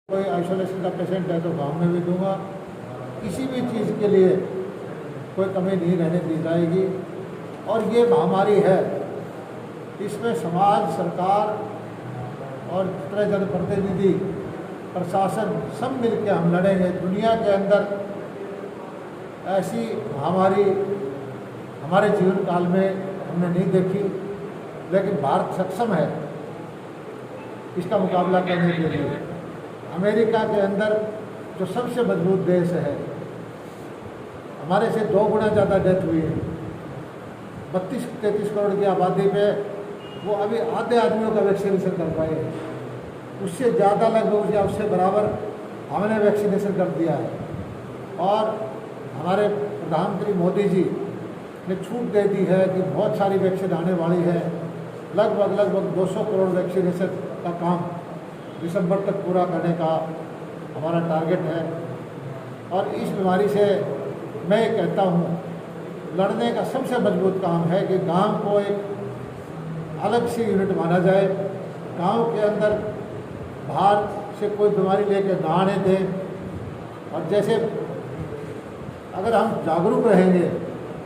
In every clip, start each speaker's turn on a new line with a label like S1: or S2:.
S1: कोई आइसोलेशन का पेशेंट है तो गांव में भी दूंगा। किसी भी चीज़ के लिए कोई कमी नहीं रहने दी जाएगी। और ये महामारी है, इसमें समाज, सरकार और जितने जनप्रतिनिधि, प्रशासन सब मिलकर हम लड़ेंगे। दुनिया के अंदर ऐसी महामारी हमारे जीवन काल में हमने नहीं देखी, लेकिन भारत सक्षम है इसका मुकाबला करने के लिए। अमेरिका के अंदर जो सबसे मजबूत देश है, हमारे से 2 गुना ज़्यादा डेथ हुई है। 32-33 करोड़ की आबादी पे वो अभी आधे आदमियों का वैक्सीनेशन कर पाए हैं। उससे ज़्यादा लगभग या उससे बराबर हमने वैक्सीनेशन कर दिया है। और हमारे प्रधानमंत्री मोदी जी ने छूट दे दी है कि बहुत सारी वैक्सीन आने वाली है। लगभग 200 करोड़ वैक्सीनेशन का काम दिसंबर तक पूरा करने का हमारा टारगेट है। और इस बीमारी से मैं कहता हूँ, लड़ने का सबसे मजबूत काम है कि गांव को एक अलग सी यूनिट माना जाए। गांव के अंदर बाहर से कोई बीमारी लेकर ना आने दें। और जैसे अगर हम जागरूक रहेंगे,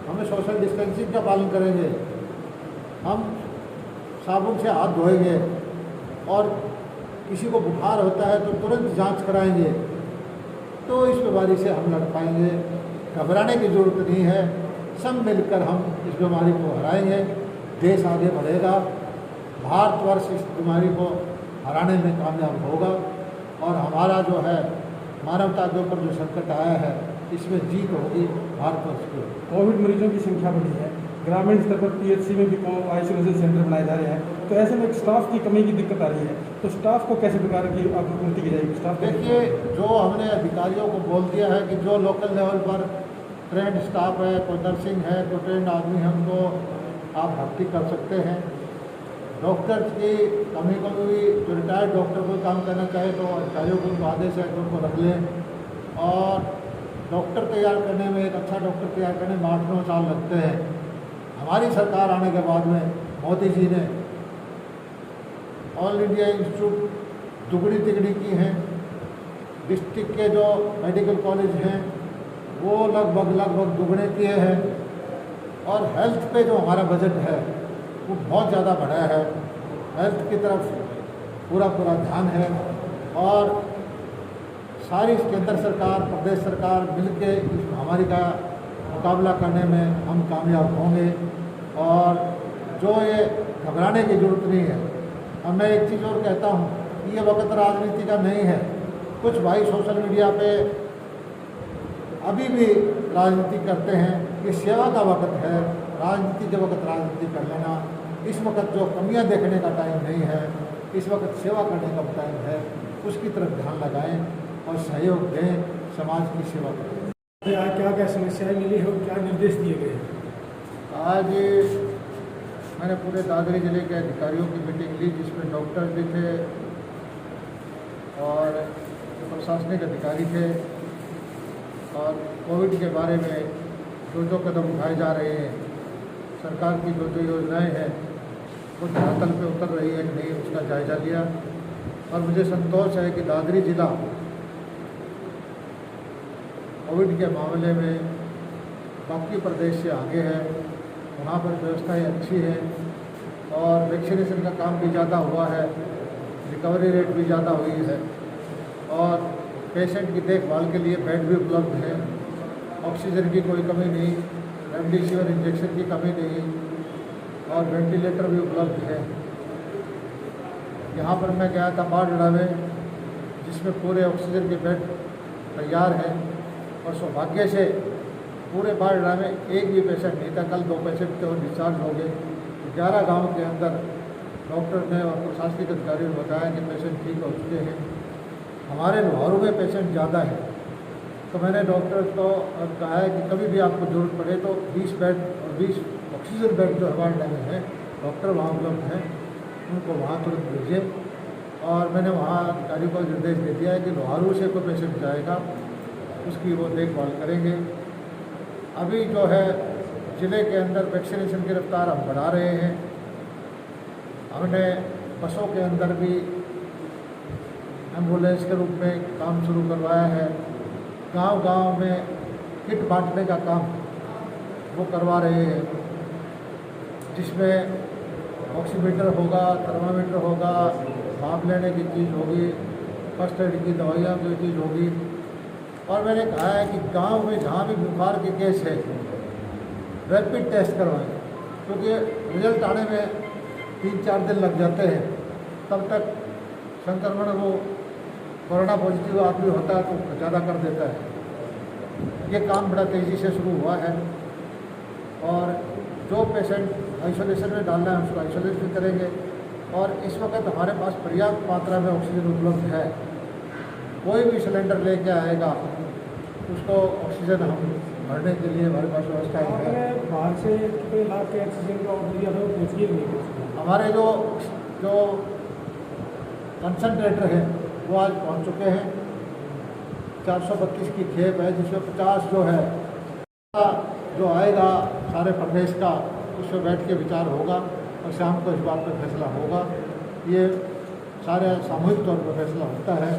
S1: हमें सोशल डिस्टेंसिंग का पालन करेंगे, हम साबुन से हाथ धोएंगे और किसी को बुखार होता है तो तुरंत जांच कराएंगे, तो इस बीमारी से हम लड़ पाएंगे। घबराने की ज़रूरत नहीं है, सब मिलकर हम इस बीमारी को हराएंगे। देश आगे बढ़ेगा, भारतवर्ष इस बीमारी को हराने में कामयाब होगा। और हमारा जो है मानवता के ऊपर जो संकट आया है, इसमें जीत होगी भारतवर्ष की।
S2: कोविड मरीजों की संख्या बढ़ी है, ग्रामीण स्तर पर पीएचसी में भी आइसोलेशन सेंटर बनाए जा रहे हैं, तो ऐसे में स्टाफ की कमी की दिक्कत आ रही है, तो स्टाफ को कैसे प्रकार की आपूर्ति की जाएगी? स्टाफ
S1: देखिए, जो हमने अधिकारियों को बोल दिया है कि जो लोकल लेवल पर ट्रेंड स्टाफ है, कोई नर्सिंग है, कोई ट्रेंड आदमी है, उनको आप भर्ती कर सकते हैं। डॉक्टर की कमी को भी, जो रिटायर्ड डॉक्टर को काम करना चाहे तो अधिकारियों को उनको आदेश है कि उनको रख लें। और डॉक्टर तैयार करने में, एक अच्छा डॉक्टर तैयार करने में 8-9 साल लगते हैं। हमारी सरकार आने के बाद में मोदी जी ने ऑल इंडिया इंस्टीट्यूट दुगनी तिगड़ी की हैं। डिस्ट्रिक्ट के जो मेडिकल कॉलेज हैं वो लगभग दुगने किए हैं। और हेल्थ पे जो हमारा बजट है वो बहुत ज़्यादा बढ़ा है। हेल्थ की तरफ पूरा ध्यान है। और सारी केंद्र सरकार, प्रदेश सरकार मिलके इस महामारी का मुकाबला करने में हम कामयाब होंगे। और जो ये घबराने की ज़रूरत नहीं है। अब मैं एक चीज़ और कहता हूँ कि ये वक्त राजनीति का नहीं है। कुछ भाई सोशल मीडिया पे अभी भी राजनीति करते हैं। ये सेवा का वक्त है, राजनीति के वक्त राजनीति कर लेना। इस वक्त जो कमियां देखने का टाइम नहीं है, इस वक्त सेवा करने का टाइम है। उसकी तरफ ध्यान लगाएं और सहयोग दें, समाज की सेवा करें।
S2: क्या क्या समस्याएं मिली और क्या निर्देश दिए गए हैं?
S1: आज मैंने पूरे दादरी जिले के अधिकारियों की मीटिंग ली, जिसमें डॉक्टर भी थे और प्रशासनिक अधिकारी थे। और कोविड के बारे में जो कदम उठाए जा रहे हैं, सरकार की जो योजनाएं हैं वो धरातल पे उतर रही है कि नहीं, उसका जायज़ा लिया। और मुझे संतोष है कि दादरी जिला कोविड के मामले में बाकी प्रदेश से आगे है। वहाँ पर व्यवस्थाएं अच्छी हैं और वैक्सीनेशन का काम भी ज़्यादा हुआ है, रिकवरी रेट भी ज़्यादा हुई है। और पेशेंट की देखभाल के लिए बेड भी उपलब्ध है, ऑक्सीजन की कोई कमी नहीं, रेमडेसिविर इंजेक्शन की कमी नहीं और वेंटिलेटर भी उपलब्ध है। यहाँ पर मैं गया था बाढ़ में, जिसमें पूरे ऑक्सीजन के बेड तैयार हैं। और सौभाग्य से पूरे बाढ़ में एक भी पेशेंट नहीं था। कल 2 पेशेंट थे और डिस्चार्ज हो गए। 11 गांव के अंदर डॉक्टर ने और प्रशासनिक अधिकारियों ने बताया कि पेशेंट ठीक हो चुके हैं। हमारे लोहारू में पेशेंट ज़्यादा है, तो मैंने डॉक्टर को कहा है कि कभी भी आपको ज़रूरत पड़े तो 20 बेड और 20 ऑक्सीजन बेड जो हमारे में है, डॉक्टर वहाँ उपलब्ध हैं, उनको वहाँ तुरंत भेजें। और मैंने वहाँ अधिकारियों को निर्देश दे दिया है कि लोहारू से कोई पेशेंट जाएगा उसकी वो देखभाल करेंगे। अभी जो है ज़िले के अंदर वैक्सीनेशन की रफ्तार हम बढ़ा रहे हैं। हमने बसों के अंदर भी एम्बुलेंस के रूप में काम शुरू करवाया है। गांव-गांव में किट बांटने का काम वो करवा रहे हैं, जिसमें ऑक्सीमीटर होगा, थर्मामीटर होगा, भाप लेने की चीज़ होगी, फर्स्ट एड की दवाइयाँ की चीज़ होगी। और मैंने कहा है कि गांव में जहाँ भी बुखार के केस है रैपिड टेस्ट करवाएं, क्योंकि रिजल्ट आने में 3-4 दिन लग जाते हैं। तब तक संक्रमण वो कोरोना पॉजिटिव आदमी होता है तो ज़्यादा कर देता है। ये काम बड़ा तेज़ी से शुरू हुआ है और जो पेशेंट आइसोलेशन में डालना है उसको आइसोलेट भी करेंगे। और इस वक्त हमारे पास पर्याप्त मात्रा में ऑक्सीजन उपलब्ध है। कोई भी सिलेंडर लेके आएगा उसको ऑक्सीजन हम भरने के लिए हमारे पास व्यवस्थाएँ हैं।
S2: बाहर से कितने लाख के ऑक्सीजन का ऑर्डर दिया था वो पहुँचिए नहीं?
S1: हमारे जो कंसनट्रेटर हैं वो आज पहुंच चुके हैं। 432 की खेप है, जिसमें 50 जो है जो आएगा सारे प्रदेश का, उस पर बैठ के विचार होगा और शाम को इस बात पर फैसला होगा। ये सारे सामूहिक तौर पर फैसला होता है।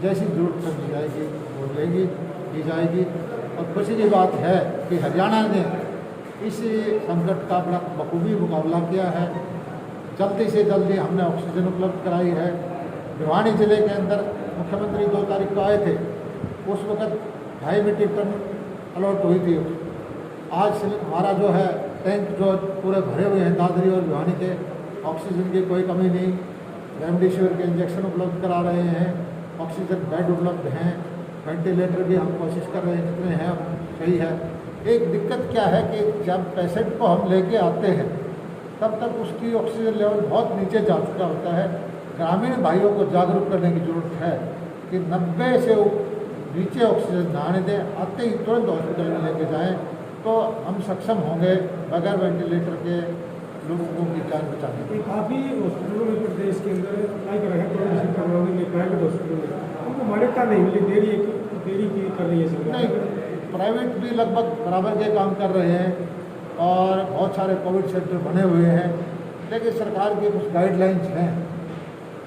S1: जैसी जरूरत समझी जाएगी वो लेगी की जाएगी। और खुशी की बात है कि हरियाणा ने इस संकट का बड़ा बखूबी मुकाबला किया है। जल्दी से जल्दी हमने ऑक्सीजन उपलब्ध कराई है। भिवानी जिले के अंदर मुख्यमंत्री 2 तारीख को आए थे, उस वक्त 2.5 मीट्रिक टन अलॉट हुई थी। आज हमारा जो है टैंक जो पूरे भरे हुए हैं दादरी और भिवानी के, ऑक्सीजन की कोई कमी नहीं। रेमडेसिविर के इंजेक्शन उपलब्ध करा रहे हैं, ऑक्सीजन बेड उपलब्ध हैं, वेंटिलेटर भी हम कोशिश कर रहे हैं जितने हैं सही है। एक दिक्कत क्या है कि जब पेशेंट को हम लेके आते हैं तब तक उसकी ऑक्सीजन लेवल बहुत नीचे जा चुका होता है। ग्रामीण भाइयों को जागरूक करने की ज़रूरत है कि 90 से नीचे ऑक्सीजन ना आने दें, आते ही तुरंत हॉस्पिटल में लेके जाएं, तो हम सक्षम होंगे बगैर वेंटिलेटर के लोगों की जान बचाने की।
S2: काफ़ी हॉस्पिटलों में प्रदेश के अंदर अप्लाई कर रहे हैं प्राइवेट हॉस्पिटलों में, उनको मान्यता नहीं मिली, देरी की कर रही है सरकार।
S1: नहीं, प्राइवेट भी लगभग बराबर के काम कर रहे हैं और बहुत सारे कोविड सेंटर बने हुए हैं, लेकिन सरकार की कुछ गाइडलाइंस हैं,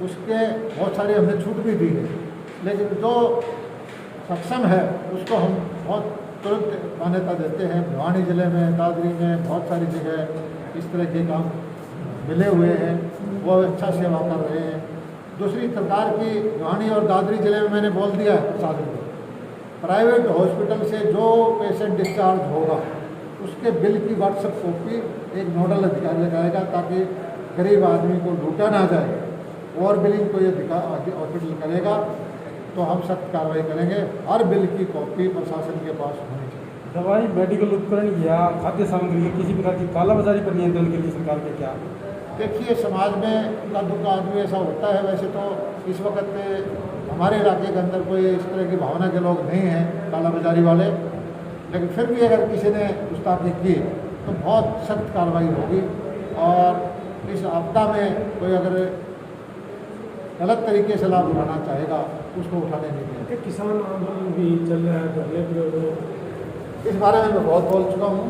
S1: उसके बहुत सारी हमने छूट भी दी है। लेकिन जो सक्षम है उसको हम बहुत तुरंत मान्यता देते हैं। भिवानी जिले में, दादरी में बहुत सारी जगह इस तरह के काम मिले हुए हैं, वो अच्छा सेवा कर रहे हैं। दूसरी सरकार की भिवानी और दादरी जिले में मैंने बोल दिया है प्रशासन को, प्राइवेट हॉस्पिटल से जो पेशेंट डिस्चार्ज होगा उसके बिल की व्हाट्सएप कॉपी एक नोडल अधिकारी लगाएगा, ताकि गरीब आदमी को लूटा ना जाए। और बिलिंग को ये हॉस्पिटल करेगा तो हम सख्त कार्रवाई करेंगे। हर बिल की कॉपी प्रशासन के पास होनी चाहिए।
S2: दवाई, मेडिकल उपकरण या खाद्य सामग्री की किसी प्रकार की कालाबाजारी पर नियंत्रण के लिए सरकार के क्या?
S1: देखिए, समाज में का दुख आदमी ऐसा होता है। वैसे तो इस वक्त हमारे इलाके के अंदर कोई इस तरह की भावना के लोग नहीं हैं कालाबाजारी वाले, लेकिन फिर भी अगर किसी ने गुस्ताखी की तो बहुत सख्त कार्रवाई होगी। और इस आपदा में कोई अगर गलत तरीके से लाभ उठाना चाहेगा उसको उठाने नहीं देंगे।
S2: किसान आंदोलन भी चल रहा है, धरने पे
S1: इस बारे में मैं बहुत बोल चुका हूँ।